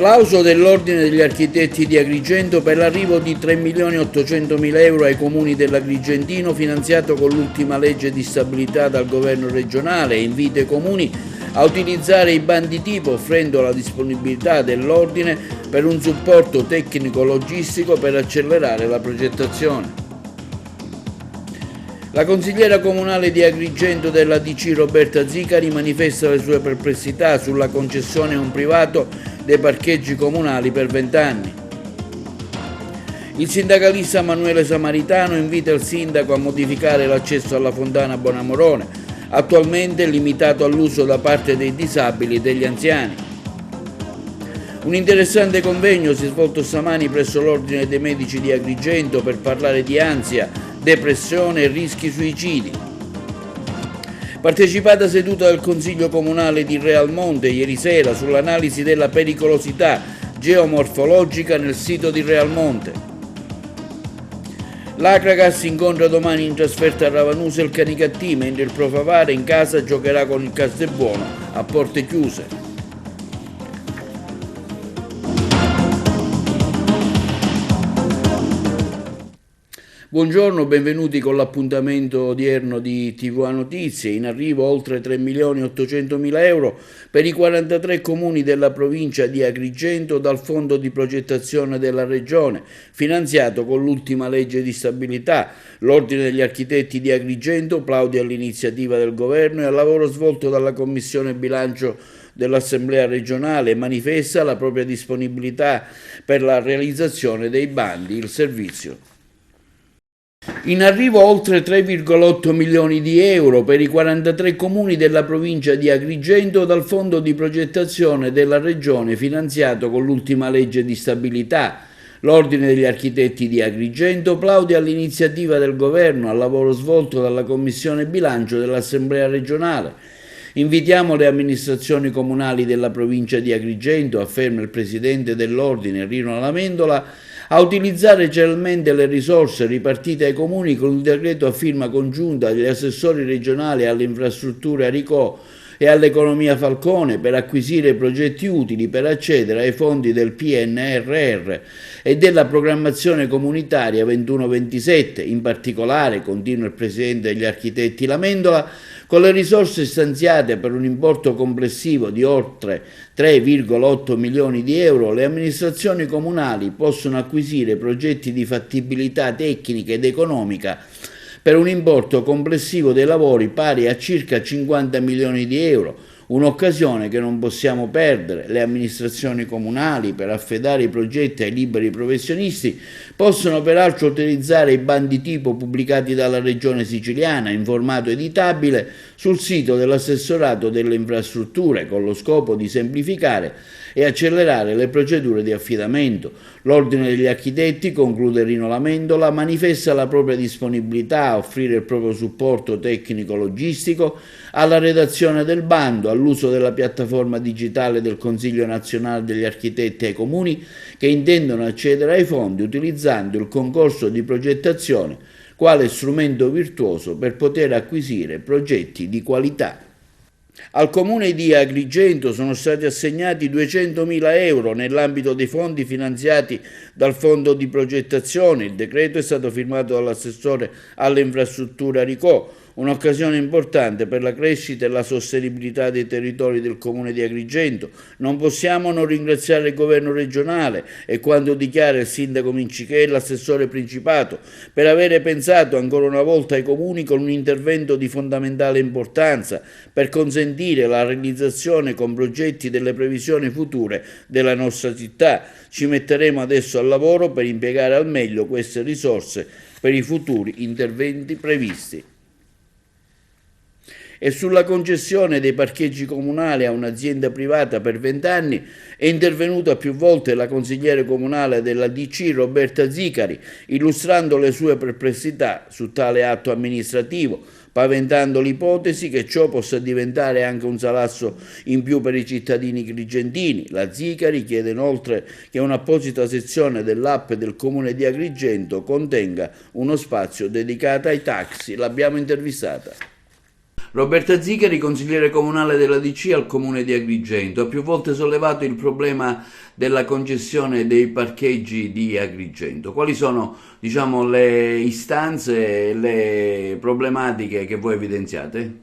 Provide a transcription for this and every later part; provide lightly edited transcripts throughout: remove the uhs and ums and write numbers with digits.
Plauso dell'Ordine degli Architetti di Agrigento per l'arrivo di 3.800.000 euro ai comuni dell'Agrigentino finanziato con l'ultima legge di stabilità dal governo regionale e invita i comuni a utilizzare i bandi tipo offrendo la disponibilità dell'Ordine per un supporto tecnico-logistico per accelerare la progettazione. La consigliera comunale di Agrigento della DC Roberta Zicari manifesta le sue perplessità sulla concessione a un privato dei parcheggi comunali per 20 anni. Il sindacalista Manuele Samaritano invita il sindaco a modificare l'accesso alla fontana Bonamorone, attualmente limitato all'uso da parte dei disabili e degli anziani. Un interessante convegno si è svolto stamani presso l'Ordine dei Medici di Agrigento per parlare di ansia, depressione e rischi suicidi. Partecipata seduta del Consiglio Comunale di Realmonte ieri sera sull'analisi della pericolosità geomorfologica nel sito di Realmonte. L'Acragas incontra domani in trasferta a Ravanusa il Canicattì, mentre il Pro Favara in casa giocherà con il Castelbuono a porte chiuse. Buongiorno, benvenuti con l'appuntamento odierno di TVA Notizie. In arrivo oltre 3.800.000 euro per i 43 comuni della provincia di Agrigento dal fondo di progettazione della regione, finanziato con l'ultima legge di stabilità. L'Ordine degli Architetti di Agrigento plaude all'iniziativa del governo e al lavoro svolto dalla Commissione Bilancio dell'Assemblea regionale e manifesta la propria disponibilità per la realizzazione dei bandi, il servizio. In arrivo oltre 3,8 milioni di euro per i 43 comuni della provincia di Agrigento dal fondo di progettazione della regione finanziato con l'ultima legge di stabilità. L'Ordine degli Architetti di Agrigento plaude all'iniziativa del governo, al lavoro svolto dalla Commissione Bilancio dell'Assemblea regionale. Invitiamo le amministrazioni comunali della provincia di Agrigento, afferma il presidente dell'Ordine Rino Lamendola, a utilizzare celermente le risorse ripartite ai comuni con un decreto a firma congiunta degli assessori regionali alle infrastrutture Aricò e all'economia Falcone per acquisire progetti utili per accedere ai fondi del PNRR e della programmazione comunitaria 21-27. In particolare, continua il presidente degli architetti Lamendola, con le risorse stanziate per un importo complessivo di oltre 3,8 milioni di euro, le amministrazioni comunali possono acquisire progetti di fattibilità tecnica ed economica per un importo complessivo dei lavori pari a circa 50 milioni di euro, un'occasione che non possiamo perdere. Le amministrazioni comunali, per affidare i progetti ai liberi professionisti, possono peraltro utilizzare i bandi tipo pubblicati dalla Regione Siciliana in formato editabile sul sito dell'assessorato delle infrastrutture, con lo scopo di semplificare e accelerare le procedure di affidamento. L'Ordine degli Architetti, conclude Rino Lamendola, manifesta la propria disponibilità a offrire il proprio supporto tecnico-logistico alla redazione del bando, all'uso della piattaforma digitale del Consiglio Nazionale degli Architetti ai comuni che intendono accedere ai fondi utilizzando il concorso di progettazione quale strumento virtuoso per poter acquisire progetti di qualità. Al Comune di Agrigento sono stati assegnati 200.000 euro nell'ambito dei fondi finanziati dal Fondo di progettazione. Il decreto è stato firmato dall'assessore alle infrastrutture Aricò, un'occasione importante per la crescita e la sostenibilità dei territori del Comune di Agrigento. Non possiamo non ringraziare il governo regionale e, quando dichiara il sindaco Mincichella, l'assessore Principato, per avere pensato ancora una volta ai comuni con un intervento di fondamentale importanza per consentire la realizzazione con progetti delle previsioni future della nostra città. Ci metteremo adesso al lavoro per impiegare al meglio queste risorse per i futuri interventi previsti. E sulla concessione dei parcheggi comunali a un'azienda privata per 20 anni è intervenuta più volte la consigliere comunale della DC Roberta Zicari, illustrando le sue perplessità su tale atto amministrativo, paventando l'ipotesi che ciò possa diventare anche un salasso in più per i cittadini agrigentini. La Zicari chiede inoltre che un'apposita sezione dell'app del Comune di Agrigento contenga uno spazio dedicato ai taxi. L'abbiamo intervistata. Roberta Zicheri, consigliere comunale della DC al comune di Agrigento, ha più volte sollevato il problema della concessione dei parcheggi di Agrigento. Quali sono, diciamo, le istanze, le problematiche che voi evidenziate?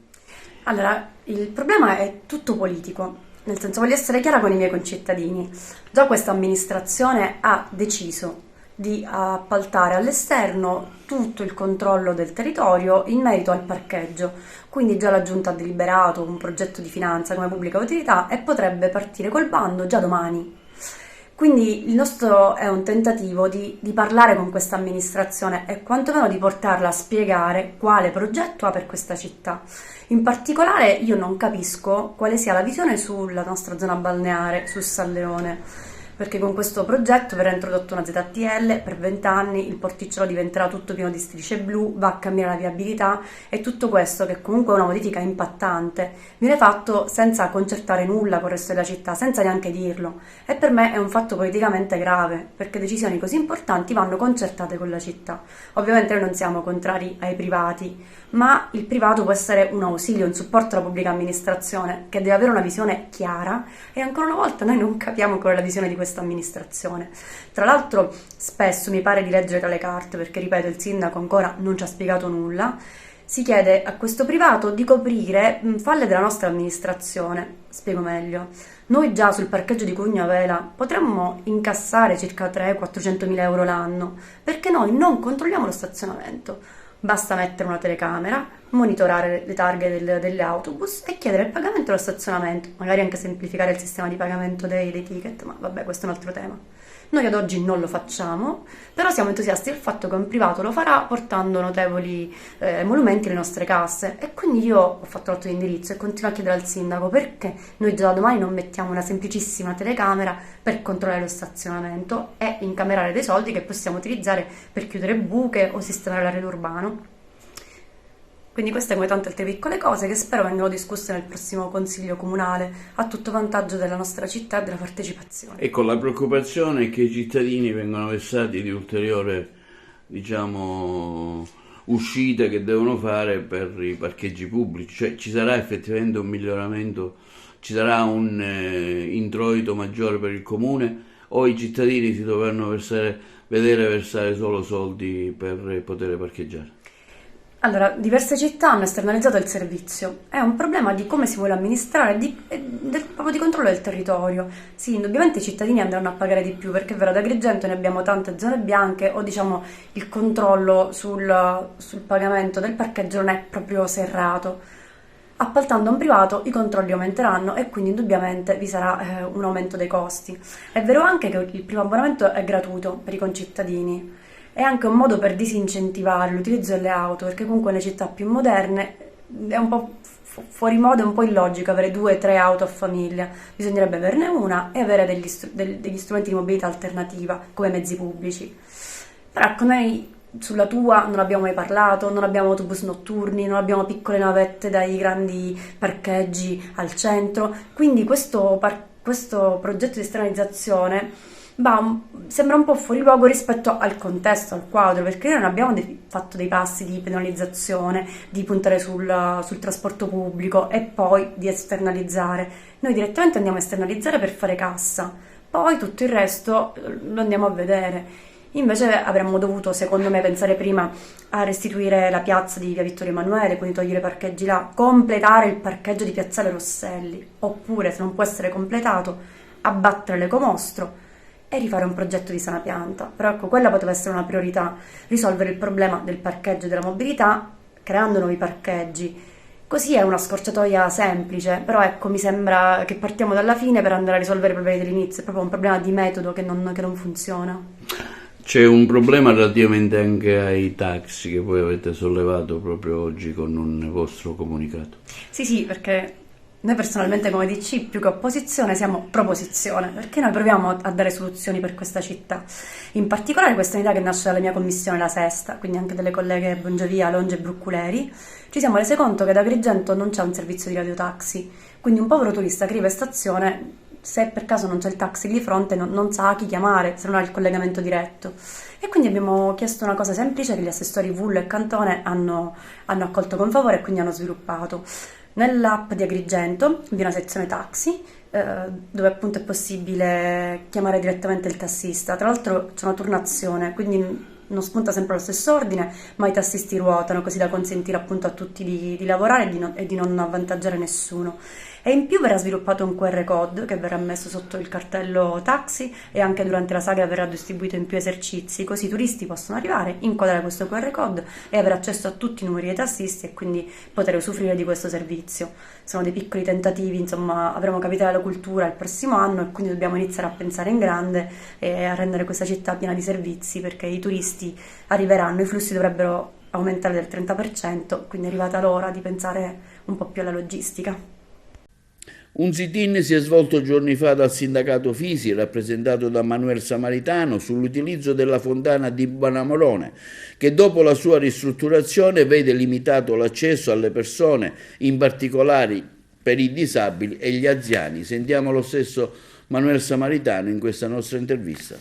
Allora, il problema è tutto politico, nel senso voglio essere chiara con i miei concittadini. Già questa amministrazione ha deciso di appaltare all'esterno tutto il controllo del territorio in merito al parcheggio, quindi già la Giunta ha deliberato un progetto di finanza come pubblica utilità e potrebbe partire col bando già domani. Quindi il nostro è un tentativo di parlare con questa amministrazione e quantomeno di portarla a spiegare quale progetto ha per questa città. In particolare io non capisco quale sia la visione sulla nostra zona balneare, sul San Leone, perché con questo progetto verrà introdotta una ZTL per 20 anni, il porticciolo diventerà tutto pieno di strisce blu, va a cambiare la viabilità e tutto questo, che comunque è una modifica impattante, viene fatto senza concertare nulla con il resto della città, senza neanche dirlo. E per me è un fatto politicamente grave, perché decisioni così importanti vanno concertate con la città. Ovviamente noi non siamo contrari ai privati, ma il privato può essere un ausilio, un supporto alla pubblica amministrazione, che deve avere una visione chiara e ancora una volta noi non capiamo qual è la visione di questa amministrazione. Tra l'altro spesso mi pare di leggere tra le carte, perché ripeto il sindaco ancora non ci ha spiegato nulla, si chiede a questo privato di coprire falle della nostra amministrazione. Spiego meglio. Noi già sul parcheggio di Cugno a Vela potremmo incassare circa 300-400 mila euro l'anno, perché noi non controlliamo lo stazionamento. Basta mettere una telecamera, monitorare le targhe delle autobus e chiedere il pagamento dello stazionamento, magari anche semplificare il sistema di pagamento dei ticket, ma vabbè, questo è un altro tema. Noi ad oggi non lo facciamo, però siamo entusiasti del fatto che un privato lo farà portando notevoli emolumenti alle nostre casse. E quindi io ho fatto l'atto di indirizzo e continuo a chiedere al sindaco perché noi già da domani non mettiamo una semplicissima telecamera per controllare lo stazionamento e incamerare dei soldi che possiamo utilizzare per chiudere buche o sistemare l'arredo urbano. Quindi queste come tante altre piccole cose che spero vengano discusse nel prossimo Consiglio Comunale a tutto vantaggio della nostra città e della partecipazione. Ecco, la preoccupazione è che i cittadini vengano vessati di ulteriore, diciamo, uscite che devono fare per i parcheggi pubblici, cioè ci sarà effettivamente un miglioramento, ci sarà un introito maggiore per il comune o i cittadini si dovranno vedere versare solo soldi per poter parcheggiare? Allora, diverse città hanno esternalizzato il servizio. È un problema di come si vuole amministrare, proprio di controllo del territorio. Sì, indubbiamente i cittadini andranno a pagare di più, perché è vero, ad Agrigento ne abbiamo tante zone bianche, o diciamo il controllo sul pagamento del parcheggio non è proprio serrato. Appaltando a un privato i controlli aumenteranno e quindi indubbiamente vi sarà un aumento dei costi. È vero anche che il primo abbonamento è gratuito per i concittadini. È anche un modo per disincentivare l'utilizzo delle auto, perché comunque nelle città più moderne è un po' fuori moda, è un po' illogico avere 2 o 3 auto a famiglia. Bisognerebbe averne una e avere degli strumenti di mobilità alternativa come mezzi pubblici. Però ecco, noi sulla tua non abbiamo mai parlato, non abbiamo autobus notturni, non abbiamo piccole navette dai grandi parcheggi al centro, quindi questo progetto di esternalizzazione sembra un po' fuori luogo rispetto al contesto, al quadro, perché noi non abbiamo fatto dei passi di penalizzazione, di puntare sul trasporto pubblico e poi di esternalizzare. Noi direttamente andiamo a esternalizzare per fare cassa, poi tutto il resto lo andiamo a vedere. Invece avremmo dovuto, secondo me, pensare prima a restituire la piazza di via Vittorio Emanuele, quindi togliere i parcheggi là, completare il parcheggio di Piazzale Rosselli, oppure, se non può essere completato, abbattere l'ecomostro e rifare un progetto di sana pianta. Però ecco, quella poteva essere una priorità, risolvere il problema del parcheggio e della mobilità creando nuovi parcheggi. Così è una scorciatoia semplice, però ecco, mi sembra che partiamo dalla fine per andare a risolvere i problemi dell'inizio, è proprio un problema di metodo che non funziona. C'è un problema relativamente anche ai taxi che voi avete sollevato proprio oggi con un vostro comunicato. Sì, perché noi personalmente come DC più che opposizione siamo proposizione, perché noi proviamo a dare soluzioni per questa città. In particolare questa è un'idea che nasce dalla mia commissione, la sesta, quindi anche delle colleghe Bongiavia, Longe e Brucculeri. Ci siamo resi conto che ad Agrigento non c'è un servizio di radiotaxi, quindi un povero turista che arriva in stazione, se per caso non c'è il taxi lì di fronte, non sa chi chiamare, se non ha il collegamento diretto. E quindi abbiamo chiesto una cosa semplice che gli assessori Vullo e Cantone hanno accolto con favore e quindi hanno sviluppato. Nell'app di Agrigento vi è una sezione taxi dove appunto è possibile chiamare direttamente il tassista. Tra l'altro c'è una turnazione, quindi non spunta sempre lo stesso ordine, ma i tassisti ruotano così da consentire appunto a tutti di lavorare e di non avvantaggiare nessuno. E in più verrà sviluppato un QR code che verrà messo sotto il cartello taxi e anche durante la sagra verrà distribuito in più esercizi, così i turisti possono arrivare, inquadrare questo QR code e avere accesso a tutti i numeri dei tassisti e quindi poter usufruire di questo servizio. Sono dei piccoli tentativi, insomma, avremo Capitale della Cultura il prossimo anno e quindi dobbiamo iniziare a pensare in grande e a rendere questa città piena di servizi perché i turisti arriveranno, i flussi dovrebbero aumentare del 30%, quindi è arrivata l'ora di pensare un po' più alla logistica. Un sit-in si è svolto giorni fa dal sindacato Fisi, rappresentato da Manuel Samaritano, sull'utilizzo della fontana di Bonamorone, che dopo la sua ristrutturazione vede limitato l'accesso alle persone, in particolare per i disabili e gli anziani. Sentiamo lo stesso Manuel Samaritano in questa nostra intervista.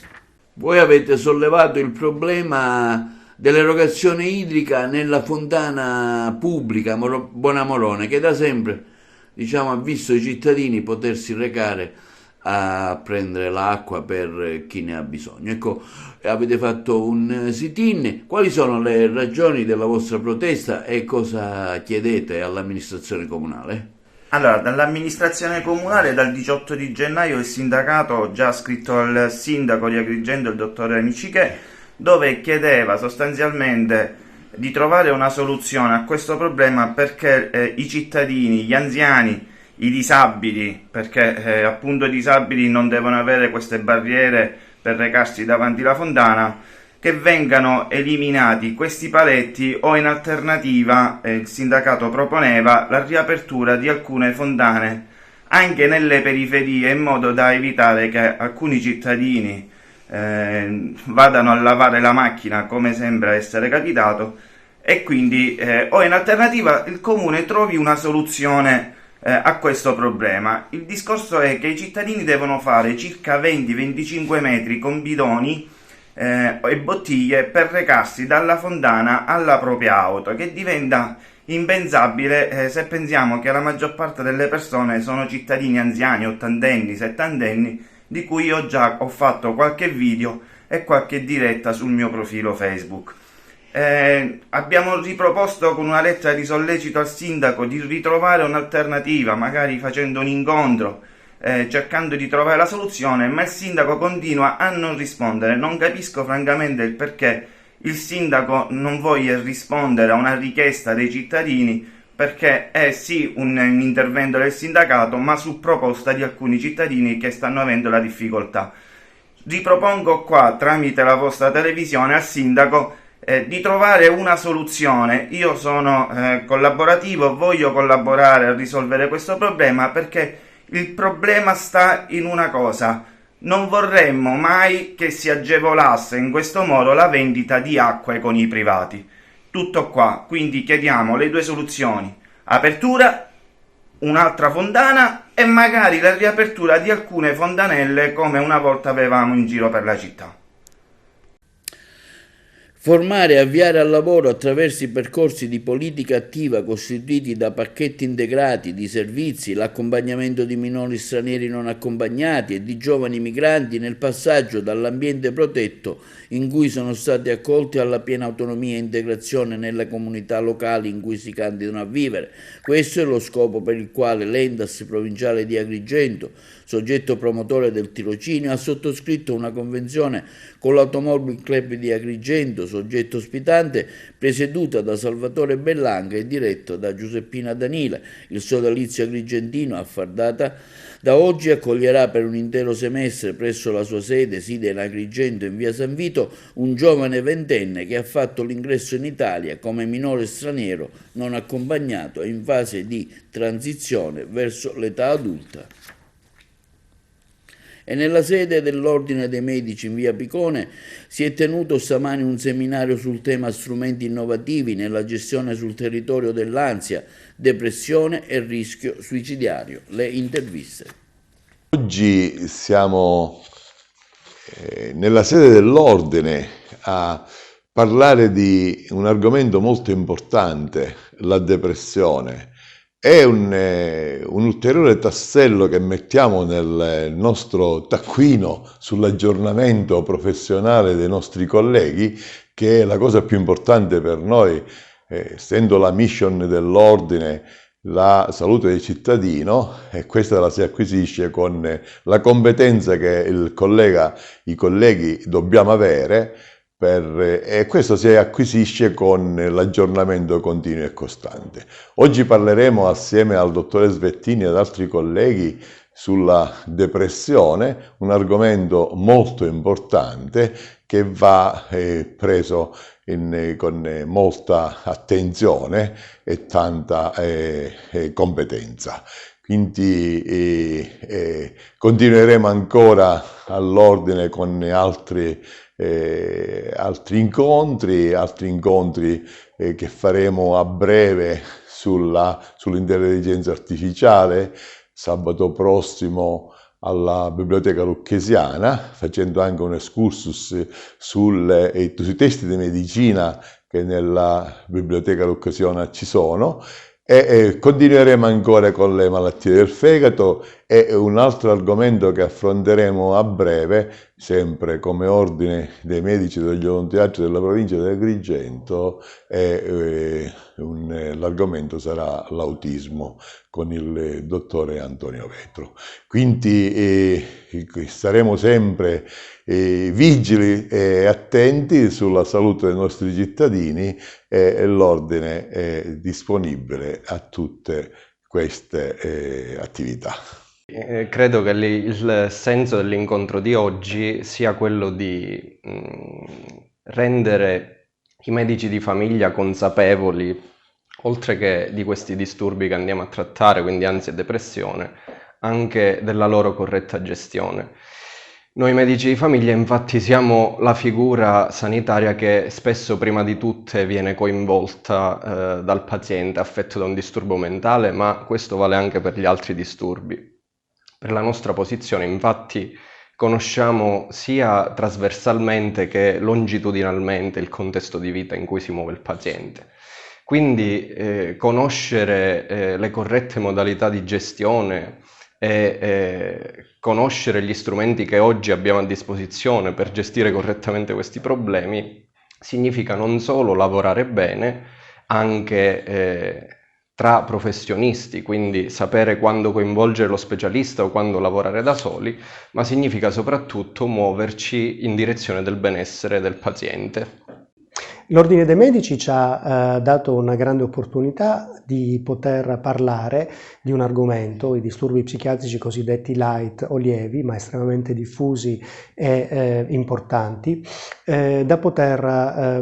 Voi avete sollevato il problema dell'erogazione idrica nella fontana pubblica Bonamorone, che da sempre ha visto i cittadini potersi recare a prendere l'acqua per chi ne ha bisogno. Ecco, avete fatto un sit-in. Quali sono le ragioni della vostra protesta e cosa chiedete all'amministrazione comunale? Allora, dall'amministrazione comunale dal 18 di gennaio il sindacato ha già scritto al sindaco di Agrigento, il dottore Micichè, dove chiedeva sostanzialmente di trovare una soluzione a questo problema perché i cittadini, gli anziani, i disabili, perché appunto i disabili non devono avere queste barriere per recarsi davanti alla fontana, che vengano eliminati questi paletti o in alternativa il sindacato proponeva la riapertura di alcune fontane anche nelle periferie in modo da evitare che alcuni cittadini vadano a lavare la macchina come sembra essere capitato e quindi o in alternativa il comune trovi una soluzione a questo problema. Il discorso è che i cittadini devono fare circa 20-25 metri con bidoni e bottiglie per recarsi dalla fontana alla propria auto, che diventa impensabile se pensiamo che la maggior parte delle persone sono cittadini anziani, ottantenni, settantenni, di cui io già ho fatto qualche video e qualche diretta sul mio profilo Facebook. Abbiamo riproposto con una lettera di sollecito al sindaco di ritrovare un'alternativa, magari facendo un incontro, cercando di trovare la soluzione, ma il sindaco continua a non rispondere. Non capisco francamente il perché il sindaco non voglia rispondere a una richiesta dei cittadini, perché è sì un intervento del sindacato, ma su proposta di alcuni cittadini che stanno avendo la difficoltà. Ripropongo qua, tramite la vostra televisione, al sindaco di trovare una soluzione. Io sono collaborativo, voglio collaborare a risolvere questo problema, perché il problema sta in una cosa: non vorremmo mai che si agevolasse in questo modo la vendita di acque con i privati. Tutto qua, quindi chiediamo le due soluzioni: apertura, un'altra fontana e magari la riapertura di alcune fontanelle come una volta avevamo in giro per la città. Formare e avviare al lavoro attraverso i percorsi di politica attiva costituiti da pacchetti integrati di servizi, l'accompagnamento di minori stranieri non accompagnati e di giovani migranti nel passaggio dall'ambiente protetto in cui sono stati accolti alla piena autonomia e integrazione nelle comunità locali in cui si candidano a vivere. Questo è lo scopo per il quale l'Endas provinciale di Agrigento, soggetto promotore del tirocinio, ha sottoscritto una convenzione con l'Automobile Club di Agrigento, soggetto ospitante, presieduta da Salvatore Bellanca e diretto da Giuseppina Danile. Il sodalizio agrigentino, a far data da oggi, accoglierà per un intero semestre presso la sua sede, sita in Agrigento in via San Vito, un giovane ventenne che ha fatto l'ingresso in Italia come minore straniero non accompagnato e in fase di transizione verso l'età adulta. E nella sede dell'Ordine dei Medici in via Picone si è tenuto stamani un seminario sul tema strumenti innovativi nella gestione sul territorio dell'ansia, depressione e rischio suicidario. Le interviste. Oggi siamo nella sede dell'Ordine a parlare di un argomento molto importante, la depressione. È un ulteriore tassello che mettiamo nel nostro taccuino sull'aggiornamento professionale dei nostri colleghi, che è la cosa più importante per noi, essendo la mission dell'ordine la salute del cittadino, e questa la si acquisisce con la competenza che i colleghi dobbiamo avere, e questo si acquisisce con l'aggiornamento continuo e costante. Oggi parleremo assieme al dottore Svettini e ad altri colleghi sulla depressione, un molto importante che va preso con molta attenzione e tanta competenza. Quindi continueremo ancora all'ordine con altri incontri che faremo a breve sull'intelligenza artificiale, sabato prossimo alla Biblioteca Lucchesiana, facendo anche un excursus sui testi di medicina che nella Biblioteca Lucchesiana ci sono, e continueremo ancora con le malattie del fegato, e un altro argomento che affronteremo a breve, sempre come ordine dei medici degli odontoiatri della provincia di Agrigento, l'argomento sarà l'autismo con il dottore Antonio Vetro. Quindi saremo sempre vigili e attenti sulla salute dei nostri cittadini, e l'ordine è disponibile a tutte queste attività. Credo che il senso dell'incontro di oggi sia quello di rendere i medici di famiglia consapevoli, oltre che di questi disturbi che andiamo a trattare, quindi ansia e depressione, anche della loro corretta gestione. Noi medici di famiglia infatti siamo la figura sanitaria che spesso prima di tutte viene coinvolta dal paziente affetto da un disturbo mentale, ma questo vale anche per gli altri disturbi. Per la nostra posizione infatti conosciamo sia trasversalmente che longitudinalmente il contesto di vita in cui si muove il paziente. Quindi conoscere le corrette modalità di gestione e conoscere gli strumenti che oggi abbiamo a disposizione per gestire correttamente questi problemi significa non solo lavorare bene, anche tra professionisti, quindi sapere quando coinvolgere lo specialista o quando lavorare da soli, ma significa soprattutto muoverci in direzione del benessere del paziente. L'Ordine dei Medici ci ha dato una grande opportunità di poter parlare di un argomento, i disturbi psichiatrici cosiddetti light o lievi, ma estremamente diffusi e importanti, da poter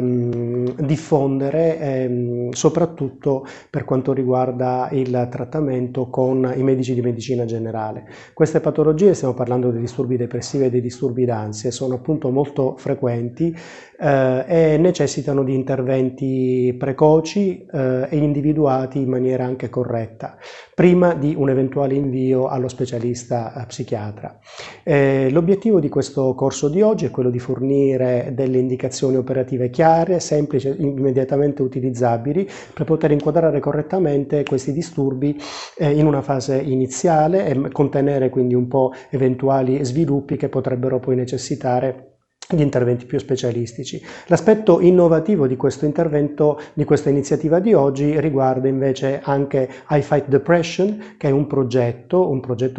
diffondere soprattutto per quanto riguarda il trattamento con i medici di medicina generale. Queste patologie, stiamo parlando dei disturbi depressivi e dei disturbi d'ansia, sono appunto molto frequenti e necessitano di interventi precoci e individuati in maniera anche corretta, prima di un eventuale invio allo specialista psichiatra. L'obiettivo di questo corso di oggi è quello di fornire delle indicazioni operative chiare, semplici, immediatamente utilizzabili, per poter inquadrare correttamente questi disturbi in una fase iniziale e contenere quindi un po' eventuali sviluppi che potrebbero poi necessitare gli interventi più specialistici. L'aspetto innovativo di questo intervento, di questa iniziativa di oggi, riguarda invece anche I Fight Depression, che è un progetto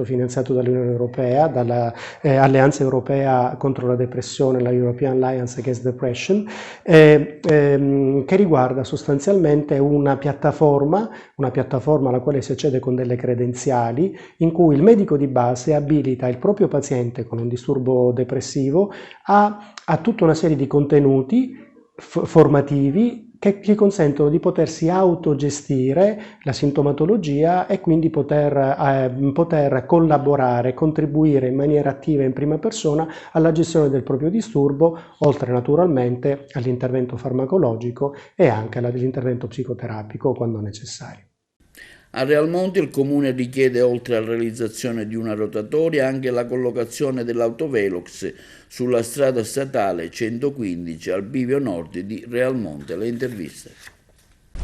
finanziato dall'Unione Europea, dall'Alleanza Europea contro la Depressione, la European Alliance Against Depression, che riguarda sostanzialmente una piattaforma alla quale si accede con delle credenziali, in cui il medico di base abilita il proprio paziente con un disturbo depressivo a tutta una serie di contenuti formativi che gli consentono di potersi autogestire la sintomatologia e quindi poter collaborare, contribuire in maniera attiva in prima persona alla gestione del proprio disturbo, oltre naturalmente all'intervento farmacologico e anche all'intervento psicoterapico quando necessario. A Realmonte il Comune richiede, oltre alla realizzazione di una rotatoria, anche la collocazione dell'autovelox sulla strada statale 115 al bivio nord di Realmonte. Le interviste.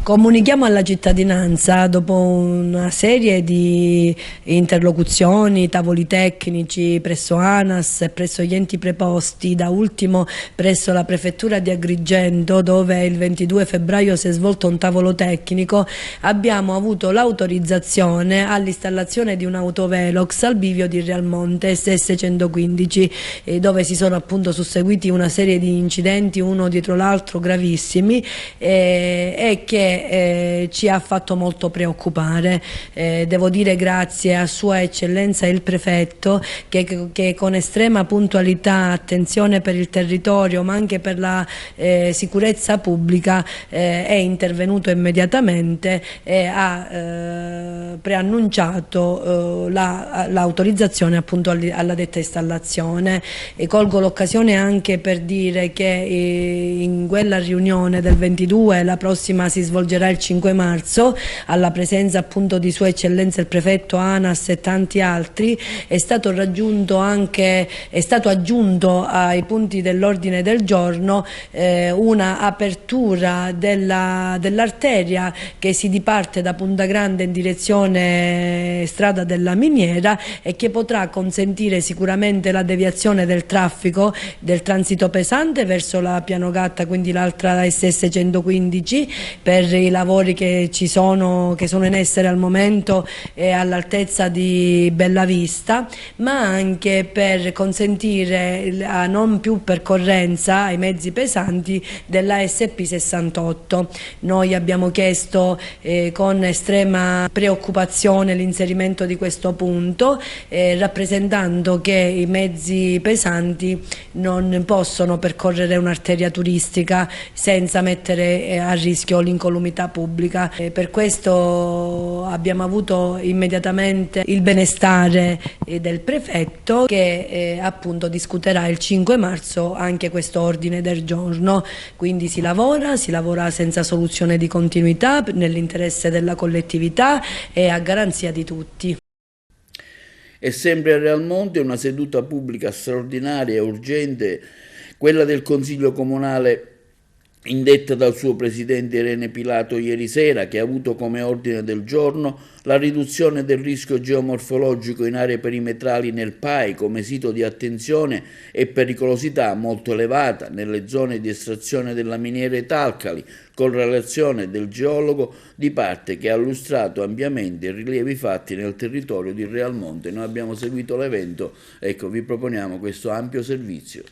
Comunichiamo alla cittadinanza, dopo una serie di interlocuzioni, tavoli tecnici presso ANAS e presso gli enti preposti, da ultimo presso la prefettura di Agrigento, dove il 22 febbraio si è svolto un tavolo tecnico, abbiamo avuto l'autorizzazione all'installazione di un autovelox al bivio di Realmonte SS 115, dove si sono appunto susseguiti una serie di incidenti, uno dietro l'altro gravissimi, e che ci ha fatto molto preoccupare. Devo dire grazie a Sua Eccellenza il Prefetto che con estrema puntualità, attenzione per il territorio ma anche per la sicurezza pubblica è intervenuto immediatamente e ha preannunciato l'autorizzazione appunto alla detta installazione. E colgo l'occasione anche per dire che in quella riunione del 22, la prossima si svolgerà il 5 marzo, alla presenza appunto di Sua Eccellenza il Prefetto, ANAS e tanti altri, è stato aggiunto ai punti dell'ordine del giorno una apertura dell'arteria che si diparte da Punta Grande in direzione strada della Miniera e che potrà consentire sicuramente la deviazione del traffico del transito pesante verso la Pianogatta, quindi l'altra SS 115, per i lavori che sono in essere al momento all'altezza di Bellavista, ma anche per consentire a non più percorrenza ai mezzi pesanti della SP 68. Noi abbiamo chiesto con estrema preoccupazione l'inserimento di questo punto, rappresentando che i mezzi pesanti non possono percorrere un'arteria turistica senza mettere a rischio l'incolumità pubblica. Per questo abbiamo avuto immediatamente il benestare del Prefetto che appunto discuterà il 5 marzo anche questo ordine del giorno. Quindi si lavora senza soluzione di continuità nell'interesse della collettività e a garanzia di tutti. E sempre a Realmonte una seduta pubblica straordinaria e urgente, quella del Consiglio Comunale indetta dal suo presidente Irene Pilato ieri sera, che ha avuto come ordine del giorno la riduzione del rischio geomorfologico in aree perimetrali nel PAI come sito di attenzione e pericolosità molto elevata nelle zone di estrazione della miniera Etalcali, con relazione del geologo di parte che ha illustrato ampiamente i rilievi fatti nel territorio di Realmonte. Noi abbiamo seguito l'evento, ecco, vi proponiamo questo ampio servizio.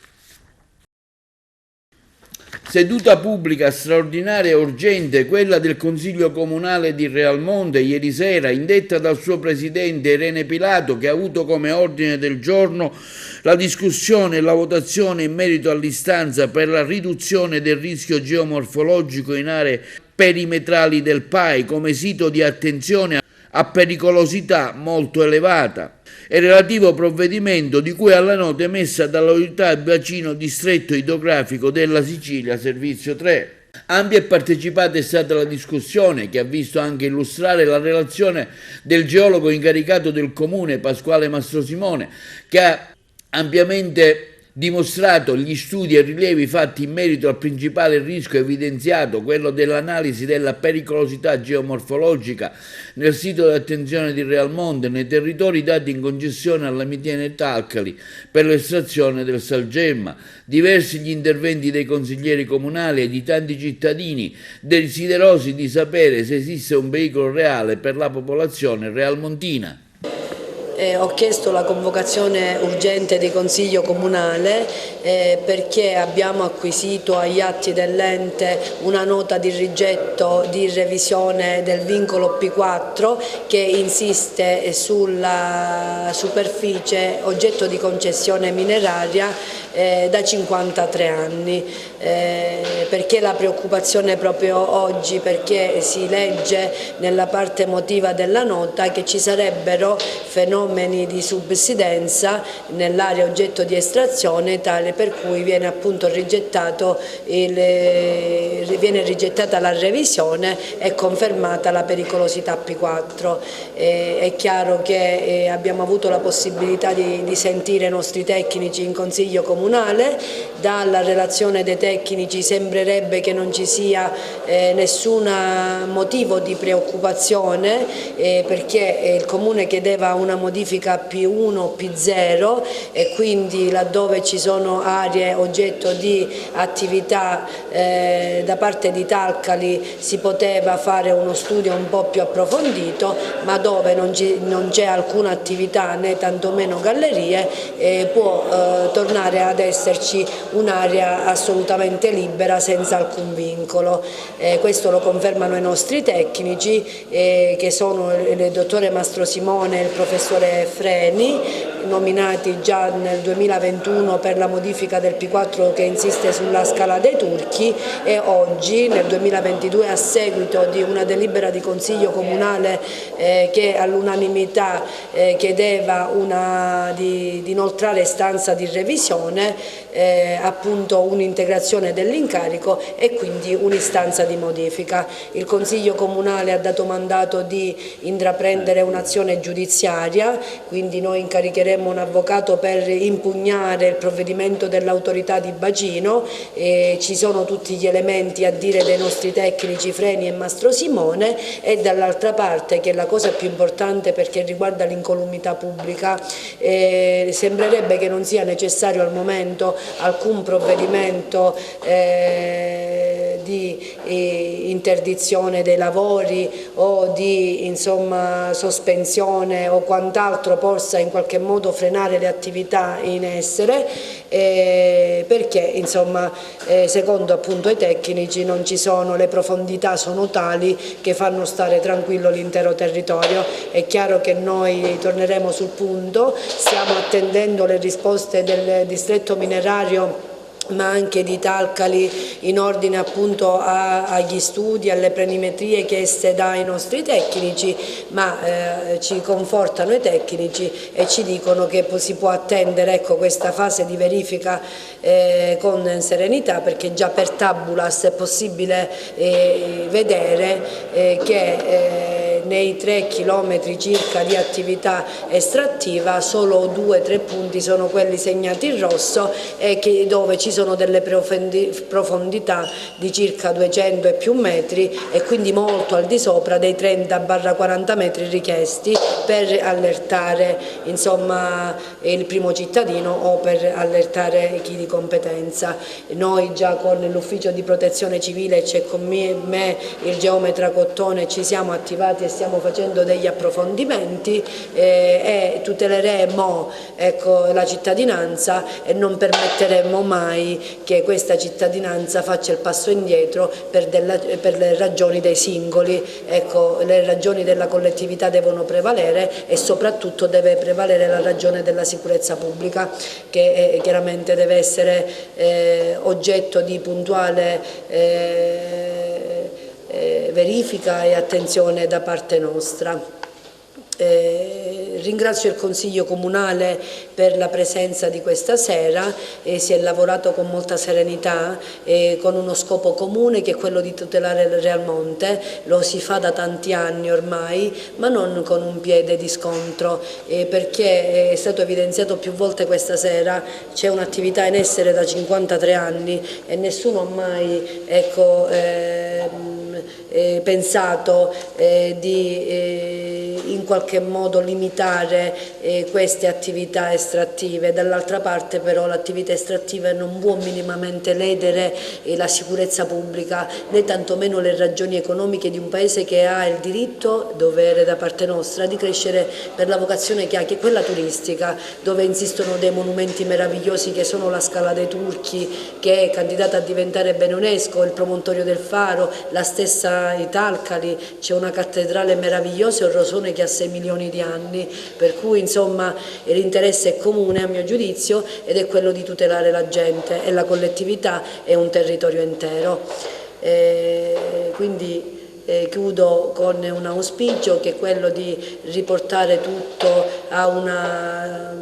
Seduta pubblica straordinaria e urgente, quella del Consiglio Comunale di Realmonte ieri sera, indetta dal suo presidente Irene Pilato, che ha avuto come ordine del giorno la discussione e la votazione in merito all'istanza per la riduzione del rischio geomorfologico in aree perimetrali del PAI come sito di attenzione a pericolosità molto elevata e relativo provvedimento di cui alla nota emessa dall'Autorità Bacino Distretto Idrografico della Sicilia Servizio 3. Ampia e partecipata è stata la discussione, che ha visto anche illustrare la relazione del geologo incaricato del Comune Pasquale Mastrosimone, che ha ampiamente dimostrato gli studi e rilievi fatti in merito al principale rischio evidenziato, quello dell'analisi della pericolosità geomorfologica nel sito di attenzione di Realmonte, nei territori dati in concessione alla miniera Etalcali per l'estrazione del salgemma. Diversi gli interventi dei consiglieri comunali e di tanti cittadini desiderosi di sapere se esiste un pericolo reale per la popolazione realmontina. Ho chiesto la convocazione urgente di Consiglio Comunale perché abbiamo acquisito agli atti dell'ente una nota di rigetto di revisione del vincolo P4 che insiste sulla superficie oggetto di concessione mineraria da 53 anni. Perché la preoccupazione proprio oggi? Perché si legge nella parte emotiva della nota che ci sarebbero fenomeni di subsidenza nell'area oggetto di estrazione, tale per cui viene appunto viene rigettata la revisione e confermata la pericolosità P4. È chiaro che abbiamo avuto la possibilità di sentire i nostri tecnici in Consiglio Comunale. Dalla relazione dei tecnici sembrerebbe che non ci sia nessun motivo di preoccupazione, perché il Comune chiedeva una modifica P1, P0 e quindi laddove ci sono aree oggetto di attività da parte di Talcali si poteva fare uno studio un po' più approfondito, ma dove non c'è alcuna attività né tantomeno gallerie può tornare ad esserci un'area assolutamente libera senza alcun vincolo. Questo lo confermano i nostri tecnici che sono il dottore Mastro Simone e il professore Freni, nominati già nel 2021 per la modifica del P4 che insiste sulla Scala dei Turchi, e oggi nel 2022 a seguito di una delibera di Consiglio Comunale che all'unanimità chiedeva di inoltrare istanza di revisione, appunto un'integrazione dell'incarico e quindi un'istanza di modifica. Il Consiglio Comunale ha dato mandato di intraprendere un'azione giudiziaria, quindi noi incaricheremo un avvocato per impugnare il provvedimento dell'autorità di bacino. Ci sono tutti gli elementi a dire dei nostri tecnici Freni e Mastro Simone, e dall'altra parte, che è la cosa più importante perché riguarda l'incolumità pubblica, sembrerebbe che non sia necessario al momento alcun provvedimento di interdizione dei lavori o di sospensione o quant'altro possa in qualche modo frenare le attività in essere, perché secondo appunto i tecnici non ci sono, le profondità sono tali che fanno stare tranquillo l'intero territorio. È chiaro che noi torneremo sul punto, stiamo attendendo le risposte del distretto minerario ma anche di Talcali in ordine appunto agli studi, alle planimetrie chieste dai nostri tecnici, ma ci confortano i tecnici e ci dicono che si può attendere questa fase di verifica con serenità, perché già per tabulas è possibile vedere che nei 3 chilometri circa di attività estrattiva solo 2-3 punti sono quelli segnati in rosso e dove ci sono delle profondità di circa 200 e più metri, e quindi molto al di sopra dei 30-40 metri richiesti per allertare il primo cittadino o per allertare chi di competenza. Noi già con l'ufficio di protezione civile, c'è con me il geometra Cottone, ci siamo attivati e stiamo facendo degli approfondimenti e tuteleremo la cittadinanza e non permetteremo mai che questa cittadinanza faccia il passo indietro per le ragioni dei singoli. Le ragioni della collettività devono prevalere e soprattutto deve prevalere la ragione della sicurezza pubblica, che chiaramente deve essere oggetto di puntuale verifica e attenzione da parte nostra. Ringrazio il Consiglio Comunale per la presenza di questa sera, si è lavorato con molta serenità e con uno scopo comune, che è quello di tutelare il Real Monte. Lo si fa da tanti anni ormai, ma non con un piede di scontro, perché è stato evidenziato più volte questa sera, c'è un'attività in essere da 53 anni e nessuno ha mai pensato di in qualche modo limitare queste attività estrattive. Dall'altra parte però l'attività estrattiva non può minimamente ledere la sicurezza pubblica né tantomeno le ragioni economiche di un paese che ha il diritto, dovere da parte nostra, di crescere per la vocazione che ha, che è quella turistica, dove insistono dei monumenti meravigliosi che sono la Scala dei Turchi, che è candidata a diventare bene UNESCO, il promontorio del Faro, la stessa zona Italcali c'è una cattedrale meravigliosa, il Rosone, che ha 6 milioni di anni, per cui insomma l'interesse è comune a mio giudizio ed è quello di tutelare la gente e la collettività e un territorio intero. Quindi chiudo con un auspicio che è quello di riportare tutto a una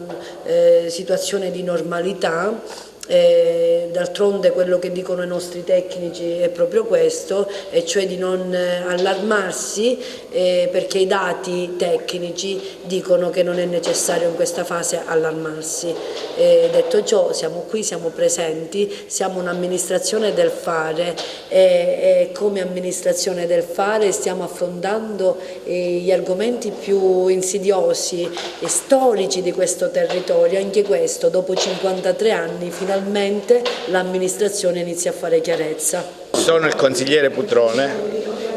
situazione di normalità. D'altronde quello che dicono i nostri tecnici è proprio questo, e cioè di non allarmarsi, perché i dati tecnici dicono che non è necessario in questa fase allarmarsi. Detto ciò, siamo qui, siamo presenti, siamo un'amministrazione del fare e come amministrazione del fare stiamo affrontando gli argomenti più insidiosi e storici di questo territorio. Anche questo, dopo 53 anni, finalmente l'amministrazione inizia a fare chiarezza. Sono il consigliere Putrone,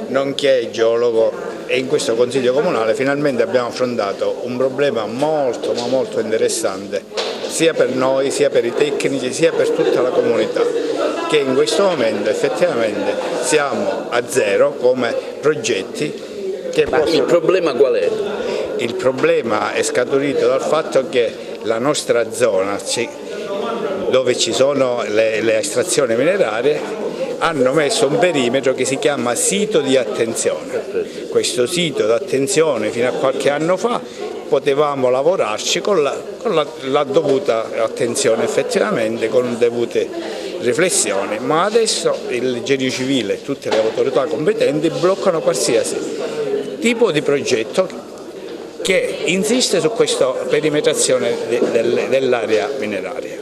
nonché geologo, e in questo consiglio comunale finalmente abbiamo affrontato un problema molto ma molto interessante sia per noi, sia per i tecnici, sia per tutta la comunità, che in questo momento effettivamente siamo a zero come progetti. Il problema qual è? Il problema è scaturito dal fatto che la nostra zona, dove ci sono le estrazioni minerarie, hanno messo un perimetro che si chiama sito di attenzione. Questo sito di attenzione fino a qualche anno fa potevamo lavorarci con la dovuta attenzione, effettivamente con dovute riflessioni, ma adesso il Genio Civile e tutte le autorità competenti bloccano qualsiasi tipo di progetto che insiste su questa perimetrazione dell'area mineraria.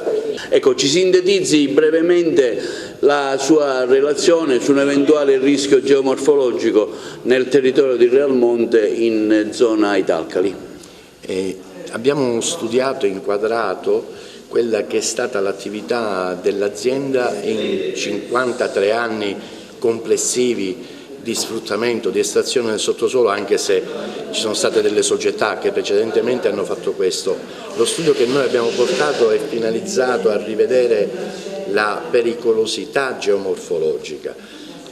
Ecco, ci sintetizzi brevemente la sua relazione su un eventuale rischio geomorfologico nel territorio di Realmonte in zona Italcali. Abbiamo studiato e inquadrato quella che è stata l'attività dell'azienda in 53 anni complessivi di sfruttamento, di estrazione del sottosuolo, anche se ci sono state delle società che precedentemente hanno fatto questo. Lo studio che noi abbiamo portato è finalizzato a rivedere la pericolosità geomorfologica.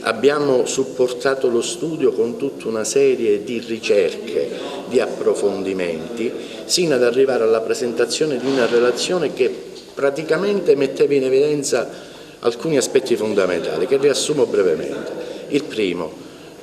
Abbiamo supportato lo studio con tutta una serie di ricerche, di approfondimenti, sino ad arrivare alla presentazione di una relazione che praticamente metteva in evidenza alcuni aspetti fondamentali, che riassumo brevemente. Il primo,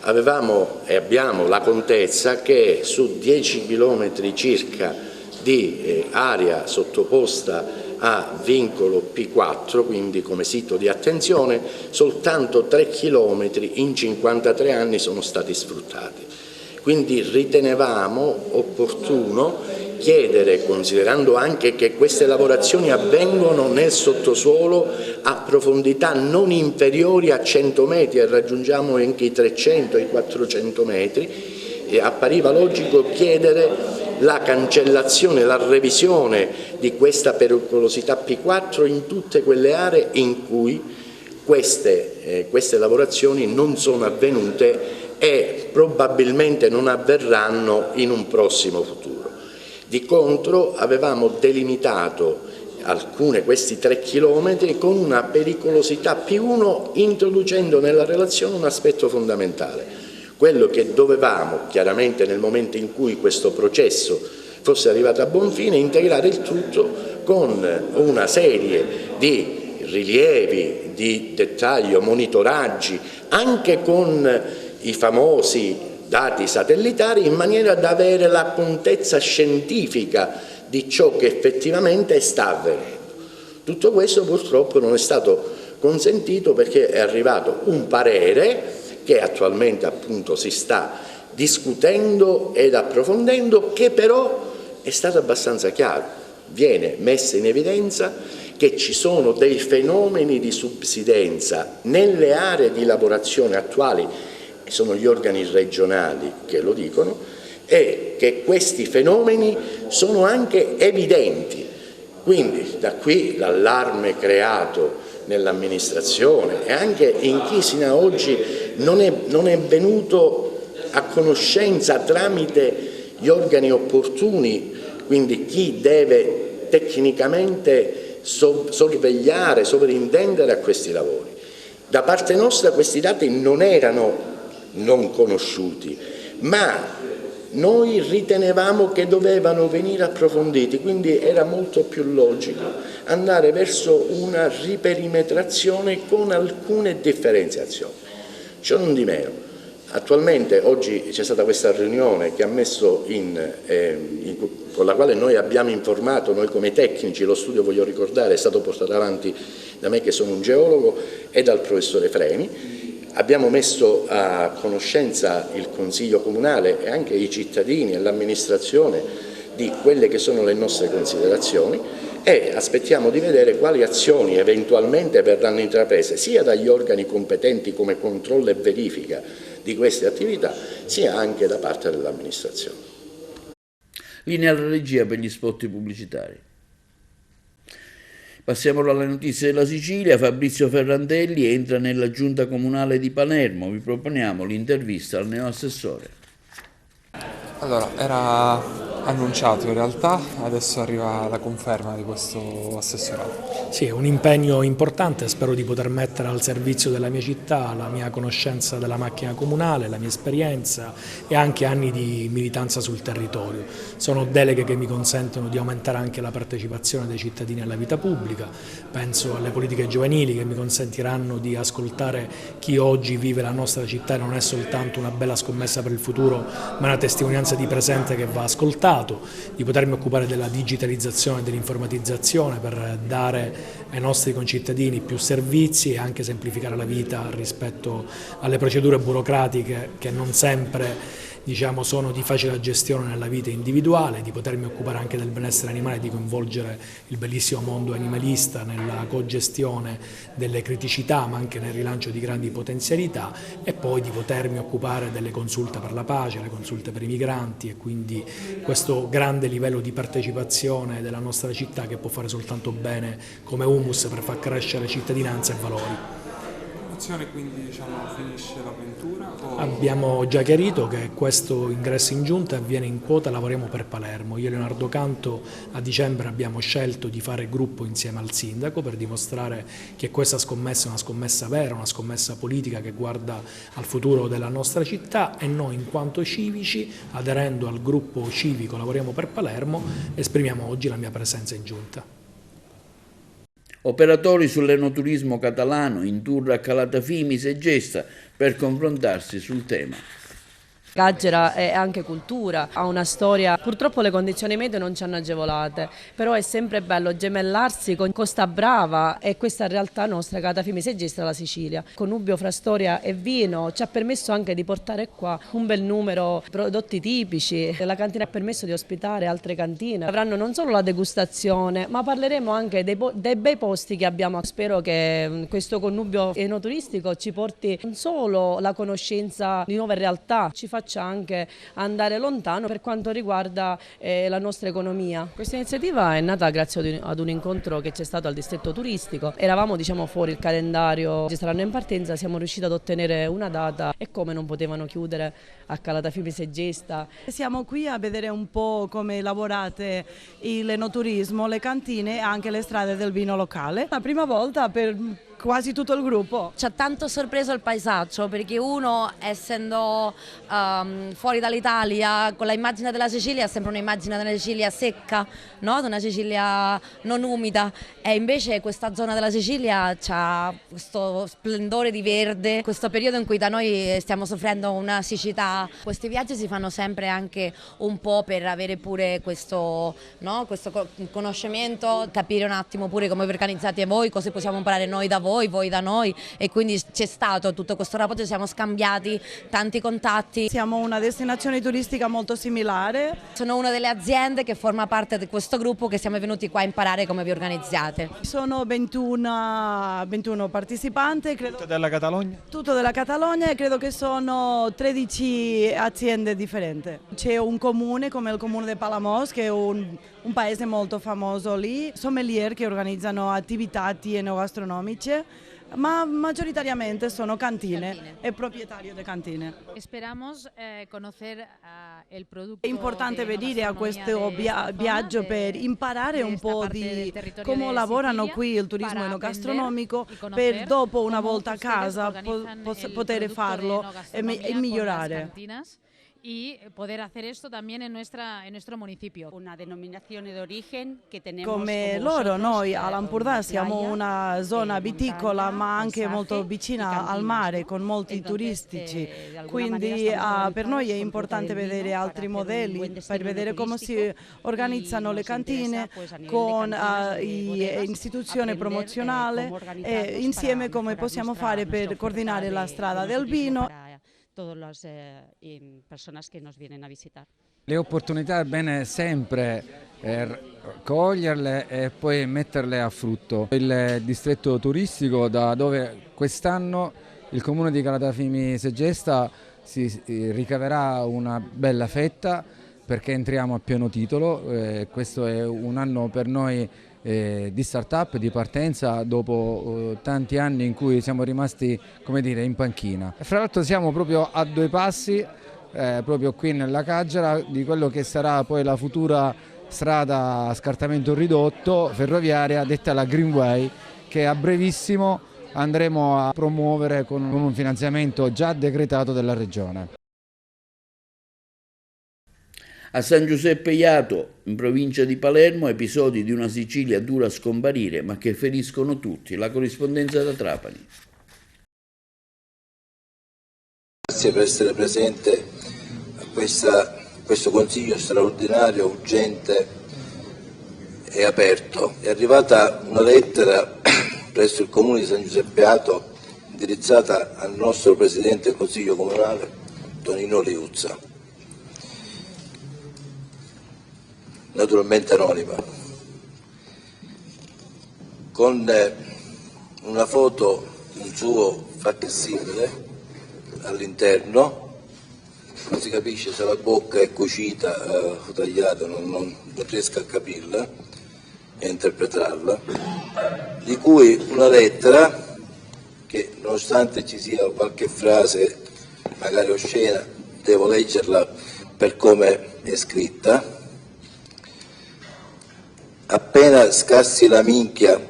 avevamo e abbiamo la contezza che su 10 km circa di area sottoposta a vincolo P4, quindi come sito di attenzione, soltanto 3 km in 53 anni sono stati sfruttati. Quindi ritenevamo opportuno chiedere, considerando anche che queste lavorazioni avvengono nel sottosuolo a profondità non inferiori a 100 metri e raggiungiamo anche i 300, i 400 metri, e appariva logico chiedere la cancellazione, la revisione di questa pericolosità P4 in tutte quelle aree in cui queste lavorazioni non sono avvenute e probabilmente non avverranno in un prossimo futuro. Di contro avevamo delimitato questi 3 chilometri con una pericolosità P1, introducendo nella relazione un aspetto fondamentale, quello che dovevamo chiaramente nel momento in cui questo processo fosse arrivato a buon fine integrare il tutto con una serie di rilievi, di dettaglio, monitoraggi, anche con i famosi dati satellitari, in maniera da avere la contezza scientifica di ciò che effettivamente sta avvenendo. Tutto questo purtroppo non è stato consentito perché è arrivato un parere che attualmente appunto si sta discutendo ed approfondendo, che però è stato abbastanza chiaro. Viene messa in evidenza che ci sono dei fenomeni di subsidenza nelle aree di lavorazione attuali, sono gli organi regionali che lo dicono, e che questi fenomeni sono anche evidenti. Quindi da qui l'allarme creato nell'amministrazione e anche in chi sino ad oggi non è venuto a conoscenza tramite gli organi opportuni, quindi chi deve tecnicamente sovrintendere a questi lavori. Da parte nostra questi dati non erano non conosciuti, ma noi ritenevamo che dovevano venire approfonditi, quindi era molto più logico andare verso una riperimetrazione con alcune differenziazioni. Ciò non di meno, attualmente oggi c'è stata questa riunione che ha messo con la quale noi abbiamo informato, noi come tecnici, lo studio, voglio ricordare, è stato portato avanti da me che sono un geologo e dal professore Freni. Abbiamo messo a conoscenza il Consiglio Comunale e anche i cittadini e l'amministrazione di quelle che sono le nostre considerazioni e aspettiamo di vedere quali azioni eventualmente verranno intraprese sia dagli organi competenti come controllo e verifica di queste attività, sia anche da parte dell'amministrazione. Linea alla regia per gli spot pubblicitari. Passiamo alle notizie della Sicilia. Fabrizio Ferrandelli entra nella giunta comunale di Palermo. Vi proponiamo l'intervista al neoassessore. Allora, era annunciato in realtà, adesso arriva la conferma di questo assessorato. Sì, è un impegno importante, spero di poter mettere al servizio della mia città la mia conoscenza della macchina comunale, la mia esperienza e anche anni di militanza sul territorio. Sono deleghe che mi consentono di aumentare anche la partecipazione dei cittadini alla vita pubblica, penso alle politiche giovanili che mi consentiranno di ascoltare chi oggi vive la nostra città e non è soltanto una bella scommessa per il futuro, ma una testimonianza di presente che va ascoltato, di potermi occupare della digitalizzazione e dell'informatizzazione per dare ai nostri concittadini più servizi e anche semplificare la vita rispetto alle procedure burocratiche che non sempre sono di facile gestione nella vita individuale, di potermi occupare anche del benessere animale, di coinvolgere il bellissimo mondo animalista nella cogestione delle criticità ma anche nel rilancio di grandi potenzialità e poi di potermi occupare delle consulte per la pace, le consulte per i migranti e quindi questo grande livello di partecipazione della nostra città che può fare soltanto bene come humus per far crescere cittadinanza e valori. Quindi finisce l'avventura? Abbiamo già chiarito che questo ingresso in giunta avviene in quota, lavoriamo per Palermo. Io e Leonardo Canto a dicembre abbiamo scelto di fare gruppo insieme al sindaco per dimostrare che questa scommessa è una scommessa vera, una scommessa politica che guarda al futuro della nostra città e noi in quanto civici, aderendo al gruppo civico Lavoriamo per Palermo, esprimiamo oggi la mia presenza in giunta. Operatori sull'enoturismo catalano in tour a Calatafimi e Gesta per confrontarsi sul tema. Gaggera è anche cultura, ha una storia, purtroppo le condizioni meteo non ci hanno agevolate, però è sempre bello gemellarsi con Costa Brava e questa realtà nostra, Calatafimi e Gesta, la Sicilia. Connubio fra storia e vino ci ha permesso anche di portare qua un bel numero di prodotti tipici, la cantina ha permesso di ospitare altre cantine, avranno non solo la degustazione ma parleremo anche dei bei posti che abbiamo. Spero che questo connubio enoturistico ci porti non solo la conoscenza di nuove realtà, ci faccia anche andare lontano per quanto riguarda la nostra economia. Questa iniziativa è nata grazie ad un incontro che c'è stato al distretto turistico. Eravamo fuori il calendario, ci saranno in partenza, siamo riusciti ad ottenere una data e come non potevano chiudere a Calatafimi e Gesta. Siamo qui a vedere un po' come lavorate l'enoturismo, le cantine e anche le strade del vino locale. La prima volta per quasi tutto il gruppo. Ci ha tanto sorpreso il paesaggio perché uno, essendo fuori dall'Italia, con l'immagine della Sicilia è sempre un'immagine della Sicilia secca, no? Di una Sicilia non umida, e invece questa zona della Sicilia ha questo splendore di verde, questo periodo in cui da noi stiamo soffrendo una siccità. Questi viaggi si fanno sempre anche un po' per avere pure questo conoscimento, capire un attimo pure come vi organizzate voi, cosa possiamo imparare noi da voi da noi, e quindi c'è stato tutto questo rapporto, ci siamo scambiati tanti contatti. Siamo una destinazione turistica molto similare. Sono una delle aziende che forma parte di questo gruppo che siamo venuti qua a imparare come vi organizzate. Sono 21 partecipanti. Tutto della Catalogna? Tutto della Catalogna, e credo che sono 13 aziende differenti. C'è un comune come il comune di Palamós, che è un paese molto famoso lì, sommelier che organizzano attività enogastronomiche, ma maggioritariamente sono cantine e proprietario di cantine. È importante venire a questo viaggio per imparare un po' di come lavorano qui il turismo enogastronomico, per dopo, una volta a casa, poter farlo e migliorare. Y poder hacer esto también en nuestro municipio. Una denominazione d'origine che tenemos come loro, noi all'Ampurdà siamo una zona viticola ma anche molto vicina al mare, con molti turistici, quindi per noi è importante vedere altri modelli, per vedere come si organizzano le cantine con istituzione promozionale e insieme come possiamo fare per coordinare la strada del vino. Todas las personas que nos vienen a visitar. Le opportunità è bene sempre coglierle e poi metterle a frutto. Il distretto turistico, da dove quest'anno il comune di Calatafimi Segesta si ricaverà una bella fetta, perché entriamo a pieno titolo. Questo è un anno per noi di start-up, di partenza, dopo tanti anni in cui siamo rimasti, come dire, in panchina. Fra l'altro siamo proprio a 2 passi, proprio qui nella Caggera, di quello che sarà poi la futura strada a scartamento ridotto ferroviaria, detta la Greenway, che a brevissimo andremo a promuovere con un finanziamento già decretato della Regione. A San Giuseppe Jato, in provincia di Palermo, episodi di una Sicilia dura a scomparire ma che feriscono tutti. La corrispondenza da Trapani. Grazie per essere presente a questo consiglio straordinario, urgente e aperto. È arrivata una lettera presso il comune di San Giuseppe Jato indirizzata al nostro presidente del consiglio comunale, Tonino Liuzza. Naturalmente anonima, con una foto di un suo facsimile all'interno. Non si capisce se la bocca è cucita o tagliata, non riesco a capirla e a interpretarla, di cui una lettera che, nonostante ci sia qualche frase magari oscena, devo leggerla per come è scritta. Appena scassi la minchia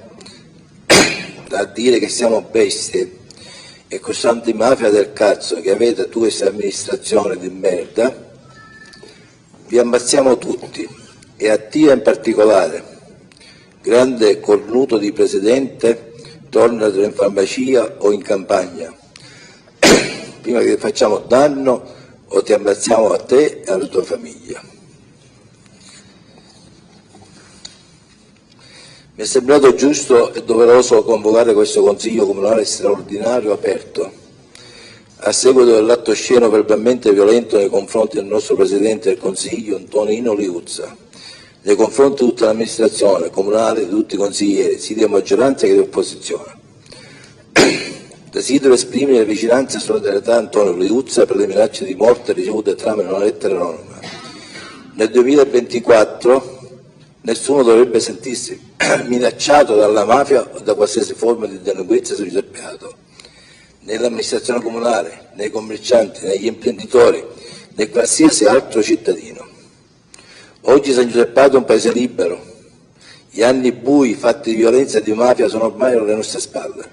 da dire che siamo bestie e costanti mafia del cazzo che avete tu questa amministrazione di merda, vi ammazziamo tutti, e a te in particolare, grande cornuto di presidente, tornatelo in farmacia o in campagna, prima che ti facciamo danno o ti ammazziamo a te e alla tua famiglia. Mi è sembrato giusto e doveroso convocare questo Consiglio Comunale straordinario aperto, a seguito dell'atto osceno verbalmente violento nei confronti del nostro Presidente del Consiglio, Tonino Liuzza, nei confronti di tutta l'amministrazione comunale, di tutti i consiglieri, sia di maggioranza che di opposizione. Desidero esprimere vicinanza e solidarietà a Antonio Liuzza per le minacce di morte ricevute tramite una lettera anonima. Nel 2024 nessuno dovrebbe sentirsi minacciato dalla mafia o da qualsiasi forma di delinquenza riservato. Nell'amministrazione comunale, nei commercianti, negli imprenditori, né qualsiasi altro cittadino. Oggi San Giuseppe Jato è un paese libero. Gli anni bui fatti di violenza e di mafia sono ormai alle nostre spalle.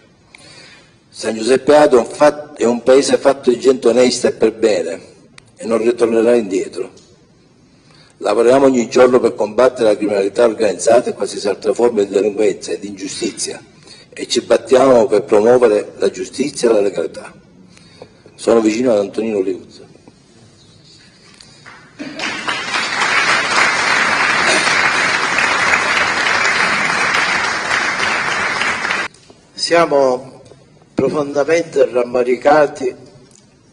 San Giuseppe Jato è un paese fatto di gente onesta e per bene e non ritornerà indietro. Lavoriamo ogni giorno per combattere la criminalità organizzata e qualsiasi altra forma di delinquenza e di ingiustizia e ci battiamo per promuovere la giustizia e la legalità. Sono vicino ad Antonino Liuzza. Siamo profondamente rammaricati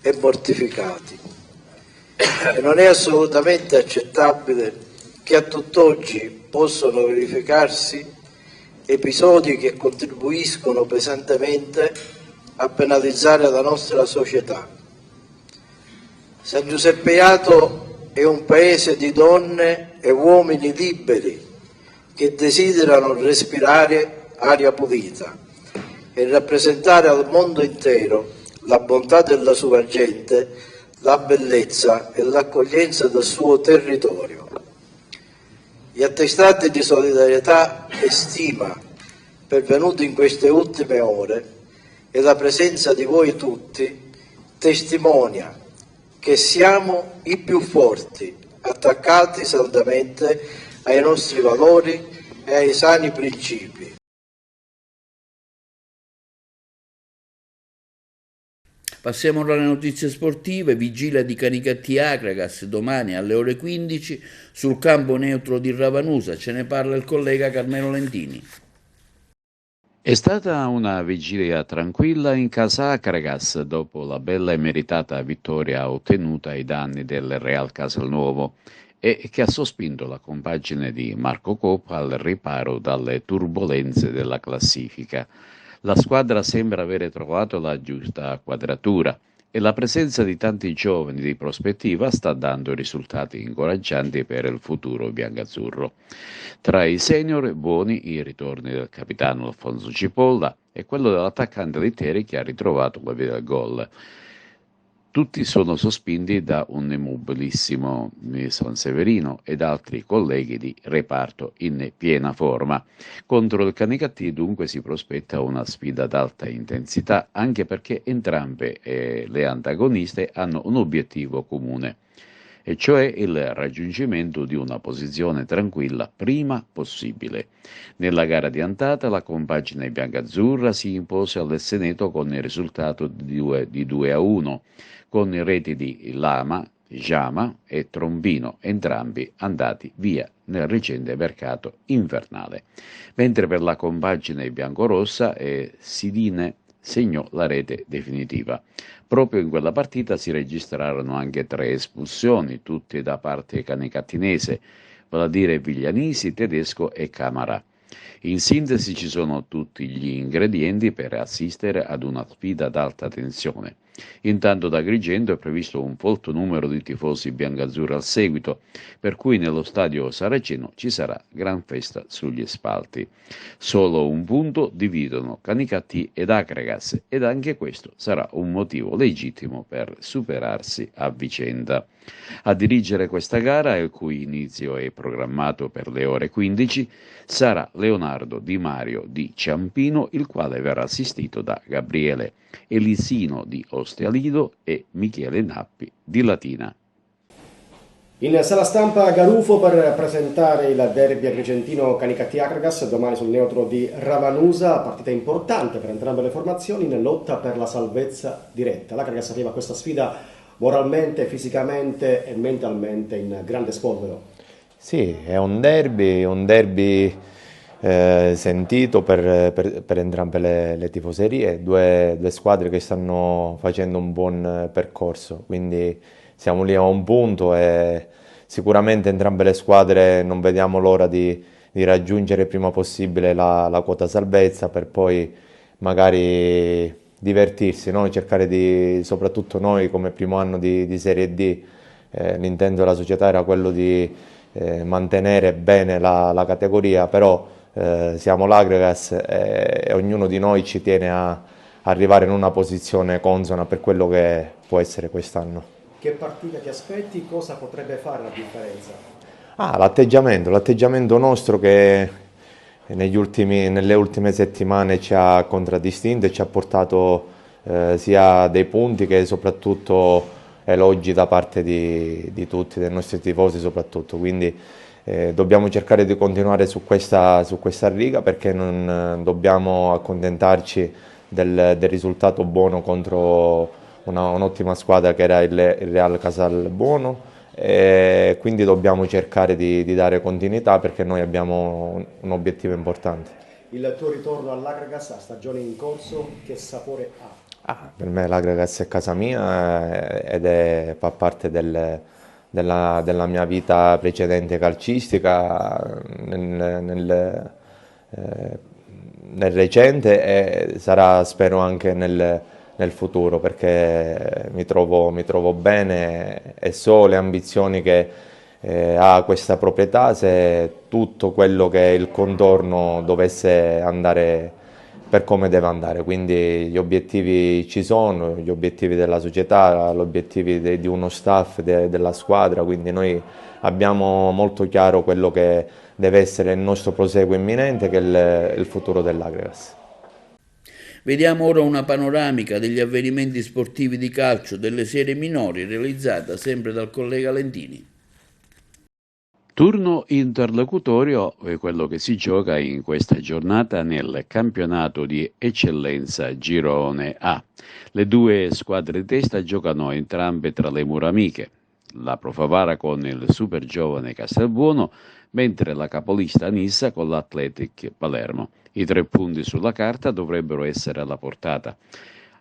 e mortificati. E non è assolutamente accettabile che a tutt'oggi possano verificarsi episodi che contribuiscono pesantemente a penalizzare la nostra società. San Giuseppe Jato è un paese di donne e uomini liberi che desiderano respirare aria pulita e rappresentare al mondo intero la bontà della sua gente, la bellezza e l'accoglienza del suo territorio. Gli attestati di solidarietà e stima pervenuti in queste ultime ore e la presenza di voi tutti testimonia che siamo i più forti, attaccati saldamente ai nostri valori e ai sani principi. Passiamo ora alle notizie sportive. Vigilia di Canicattì Akragas domani alle ore 15 sul campo neutro di Ravanusa. Ce ne parla il collega Carmelo Lentini. È stata una vigilia tranquilla in casa Akragas dopo la bella e meritata vittoria ottenuta ai danni del Real Castelnuovo e che ha sospinto la compagine di Marco Coppa al riparo dalle turbolenze della classifica. La squadra sembra avere trovato la giusta quadratura e la presenza di tanti giovani di prospettiva sta dando risultati incoraggianti per il futuro biancazzurro. Tra i senior buoni i ritorni del capitano Alfonso Cipolla e quello dell'attaccante Litteri che ha ritrovato la via del gol. Tutti sono sospinti da un immobilissimo Sanseverino ed altri colleghi di reparto in piena forma. Contro il Canicattì dunque si prospetta una sfida ad alta intensità, anche perché entrambe le antagoniste hanno un obiettivo comune, e cioè il raggiungimento di una posizione tranquilla prima possibile. Nella gara di andata la compagine biancazzurra si impose all'Esseneto con il risultato di 2-1, con i reti di Lama, Giama e Trombino, entrambi andati via nel recente mercato invernale. Mentre per la compagine biancorossa Sidine segnò la rete definitiva. Proprio in quella partita si registrarono anche 3 espulsioni, tutte da parte canicattinese, vale a dire Viglianisi, Tedesco e Camara. In sintesi ci sono tutti gli ingredienti per assistere ad una sfida ad alta tensione. Intanto da Agrigento è previsto un folto numero di tifosi biancazzurri al seguito, per cui nello stadio saraceno ci sarà gran festa sugli spalti. Solo un punto dividono Canicattì ed Akragas ed anche questo sarà un motivo legittimo per superarsi a vicenda. A dirigere questa gara, il cui inizio è programmato per le ore 15, sarà Leonardo Di Mario di Ciampino, il quale verrà assistito da Gabriele Elisino di Ostialido e Michele Nappi di Latina. In sala stampa Garufo per presentare il derby agrigentino Canicattì Akragas domani sul neutro di Ravanusa, partita importante per entrambe le formazioni in lotta per la salvezza diretta. L'Akragas arriva a questa sfida moralmente, fisicamente e mentalmente in grande spolvero. Sì, è un derby sentito per entrambe le tifoserie, due squadre che stanno facendo un buon percorso, quindi siamo lì a un punto e sicuramente entrambe le squadre non vediamo l'ora di raggiungere il prima possibile la quota salvezza per poi magari divertirsi, no? Cercare soprattutto noi come primo anno di Serie D, l'intento della società era quello di mantenere bene la categoria, però siamo l'Akragas e ognuno di noi ci tiene a arrivare in una posizione consona per quello che può essere quest'anno. Che partita ti aspetti? Cosa potrebbe fare la differenza? L'atteggiamento nostro che nelle ultime settimane ci ha contraddistinto e ci ha portato sia dei punti che soprattutto elogi da parte di tutti, dei nostri tifosi soprattutto, quindi dobbiamo cercare di continuare su questa riga perché non dobbiamo accontentarci del risultato buono contro un'ottima squadra che era il Real Casalbuono, e quindi dobbiamo cercare di dare continuità perché noi abbiamo un obiettivo importante. Il tuo ritorno all'Akragas a stagione in corso, che sapore ha? Per me l'Akragas è casa mia ed fa parte della mia vita precedente calcistica, nel recente e sarà spero anche nel futuro, perché mi trovo bene e so le ambizioni che ha questa proprietà. Se tutto quello che è il contorno dovesse andare per come deve andare, quindi gli obiettivi ci sono, gli obiettivi della società, gli obiettivi di uno staff, della squadra, quindi noi abbiamo molto chiaro quello che deve essere il nostro proseguo imminente, che è il futuro dell'Agregas. Vediamo ora una panoramica degli avvenimenti sportivi di calcio delle serie minori realizzata sempre dal collega Lentini. Turno interlocutorio è quello che si gioca in questa giornata nel campionato di eccellenza Girone A. Le due squadre di testa giocano entrambe tra le mura amiche, la Pro Favara con il super giovane Castelbuono, mentre la capolista Nissa con l'Athletic Palermo. I 3 punti sulla carta dovrebbero essere alla portata.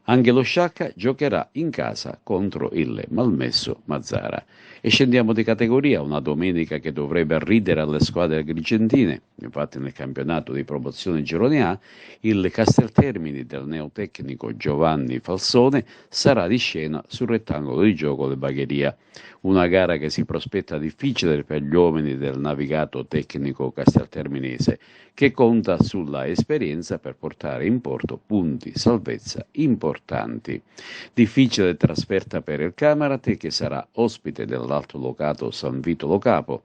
Anche lo Sciacca giocherà in casa contro il malmesso Mazzara. E scendiamo di categoria, una domenica che dovrebbe ridere alle squadre agrigentine. Infatti nel campionato di promozione Girone A il Casteltermini del neotecnico Giovanni Falsone sarà di scena sul rettangolo di gioco del Bagheria. Una gara che si prospetta difficile per gli uomini del navigato tecnico castelterminese, che conta sulla esperienza per portare in porto punti salvezza importanti. Difficile trasferta per il Camarate, che sarà ospite dell'altro locato San Vito Lo Capo,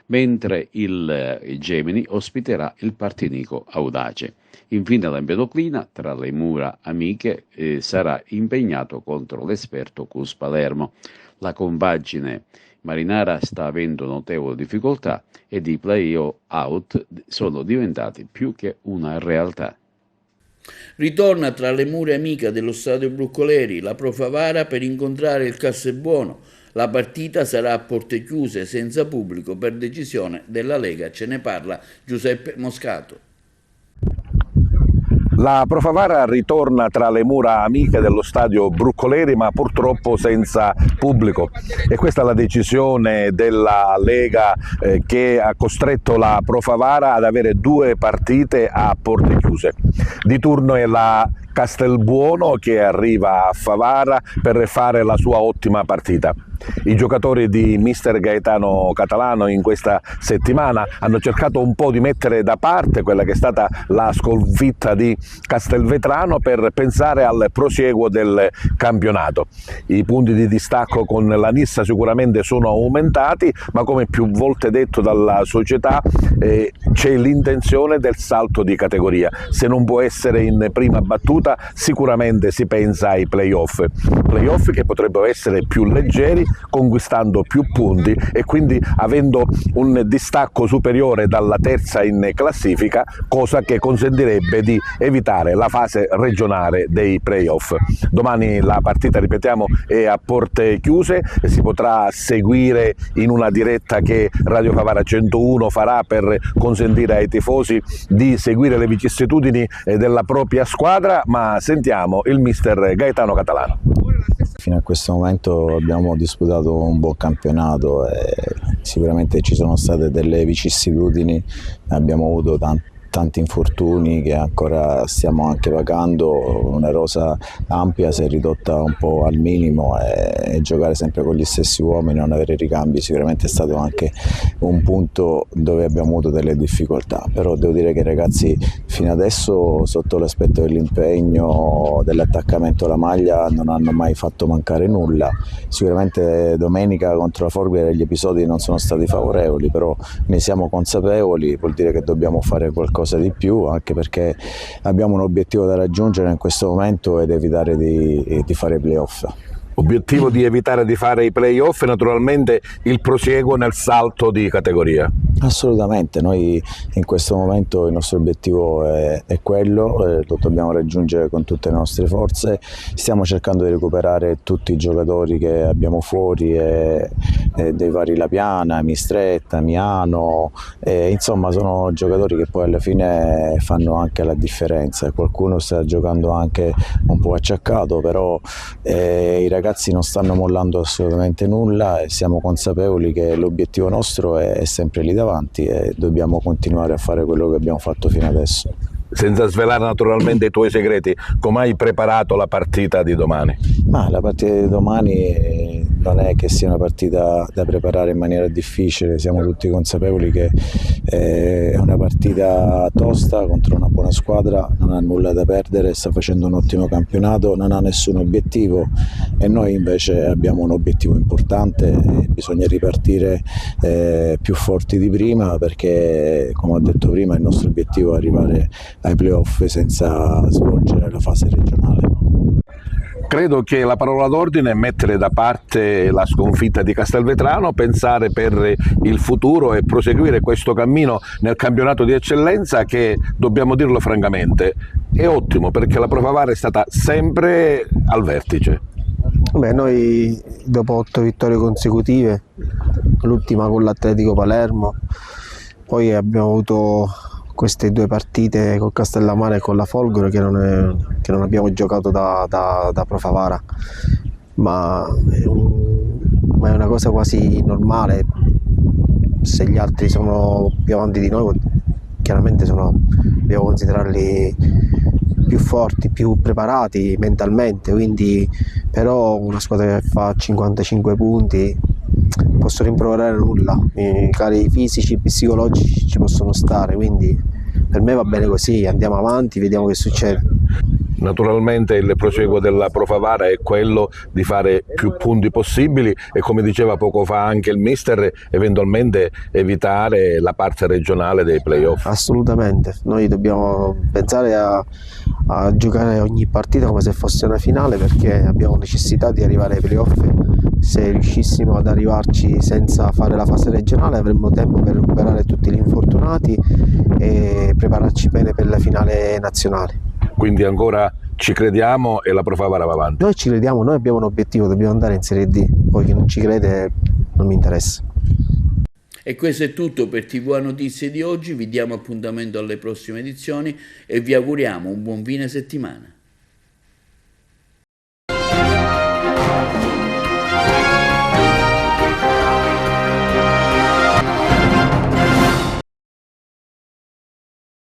mentre il Gemini ospiterà il Partinico Audace. Infine l'Empedoclina, tra le mura amiche, sarà impegnato contro l'esperto Cus Palermo. La compagine marinara sta avendo notevoli difficoltà ed i play-out sono diventati più che una realtà. Ritorna tra le mura amiche dello Stadio Brucoleri la Pro Favara per incontrare il Castelbuono. La partita sarà a porte chiuse senza pubblico per decisione della Lega. Ce ne parla Giuseppe Moscato. La Pro Favara ritorna tra le mura amiche dello stadio Brucoleri, ma purtroppo senza pubblico, e questa è la decisione della Lega che ha costretto la Pro Favara ad avere 2 partite a porte chiuse. Di turno è la Castelbuono che arriva a Favara per fare la sua ottima partita. I giocatori di mister Gaetano Catalano in questa settimana hanno cercato un po' di mettere da parte quella che è stata la sconfitta di Castelvetrano per pensare al prosieguo del campionato. I punti di distacco con la Nissa sicuramente sono aumentati, ma come più volte detto dalla società c'è l'intenzione del salto di categoria. Se non può essere in prima battuta, sicuramente si pensa ai playoff che potrebbero essere più leggeri, conquistando più punti e quindi avendo un distacco superiore dalla terza in classifica, cosa che consentirebbe di evitare la fase regionale dei playoff. Domani la partita, ripetiamo, è a porte chiuse e si potrà seguire in una diretta che Radio Favara 101 farà per consentire ai tifosi di seguire le vicissitudini della propria squadra, ma sentiamo il mister Gaetano Catalano. Fino a questo momento abbiamo disputato un buon campionato e sicuramente ci sono state delle vicissitudini, abbiamo avuto tanti infortuni che ancora stiamo anche pagando, una rosa ampia si è ridotta un po' al minimo e giocare sempre con gli stessi uomini, non avere ricambi sicuramente è stato anche un punto dove abbiamo avuto delle difficoltà, però devo dire che i ragazzi fino adesso sotto l'aspetto dell'impegno, dell'attaccamento alla maglia non hanno mai fatto mancare nulla. Sicuramente domenica contro la Folgore gli episodi non sono stati favorevoli, però ne siamo consapevoli, vuol dire che dobbiamo fare qualcosa di più, anche perché abbiamo un obiettivo da raggiungere in questo momento ed evitare di fare playoff. Obiettivo di evitare di fare i playoff e naturalmente il prosieguo nel salto di categoria. Assolutamente, noi in questo momento il nostro obiettivo è quello, lo dobbiamo raggiungere con tutte le nostre forze, stiamo cercando di recuperare tutti i giocatori che abbiamo fuori, dei vari Lapiana, Mistretta, Miano, insomma sono giocatori che poi alla fine fanno anche la differenza, qualcuno sta giocando anche un po' acciaccato, però i ragazzi non stanno mollando assolutamente nulla e siamo consapevoli che l'obiettivo nostro è sempre lì davanti e dobbiamo continuare a fare quello che abbiamo fatto fino adesso. Senza svelare naturalmente i tuoi segreti, come hai preparato la partita di domani? Ma la partita di domani non è che sia una partita da preparare in maniera difficile, siamo tutti consapevoli che è una partita tosta contro una buona squadra, non ha nulla da perdere, sta facendo un ottimo campionato, non ha nessun obiettivo e noi invece abbiamo un obiettivo importante, bisogna ripartire più forti di prima perché, come ho detto prima, il nostro obiettivo è arrivare ai playoff senza svolgere la fase regionale. Credo che la parola d'ordine è mettere da parte la sconfitta di Castelvetrano, pensare per il futuro e proseguire questo cammino nel campionato di eccellenza che, dobbiamo dirlo francamente, è ottimo perché la Pro Favara è stata sempre al vertice. Beh, noi dopo 8 vittorie consecutive, l'ultima con l'Atletico Palermo, poi abbiamo avuto queste 2 partite con Castellammare e con la Folgore che non abbiamo giocato da Pro Favara, ma è una cosa quasi normale. Se gli altri sono più avanti di noi, chiaramente dobbiamo considerarli più forti, più preparati mentalmente, quindi però una squadra che fa 55 punti posso rimproverare nulla, i cari fisici e psicologici ci possono stare, quindi per me va bene così, andiamo avanti, vediamo che succede. Naturalmente il proseguo della Pro Favara è quello di fare più punti possibili e, come diceva poco fa anche il mister, eventualmente evitare la parte regionale dei playoff. Assolutamente, noi dobbiamo pensare a giocare ogni partita come se fosse una finale perché abbiamo necessità di arrivare ai playoff. Se riuscissimo ad arrivarci senza fare la fase regionale avremmo tempo per recuperare tutti gli infortunati e prepararci bene per la finale nazionale. Quindi ancora ci crediamo e la Pro Favara va avanti? Noi ci crediamo, noi abbiamo un obiettivo, dobbiamo andare in Serie D, poi chi non ci crede non mi interessa. E questo è tutto per TVA Notizie di oggi, vi diamo appuntamento alle prossime edizioni e vi auguriamo un buon fine settimana.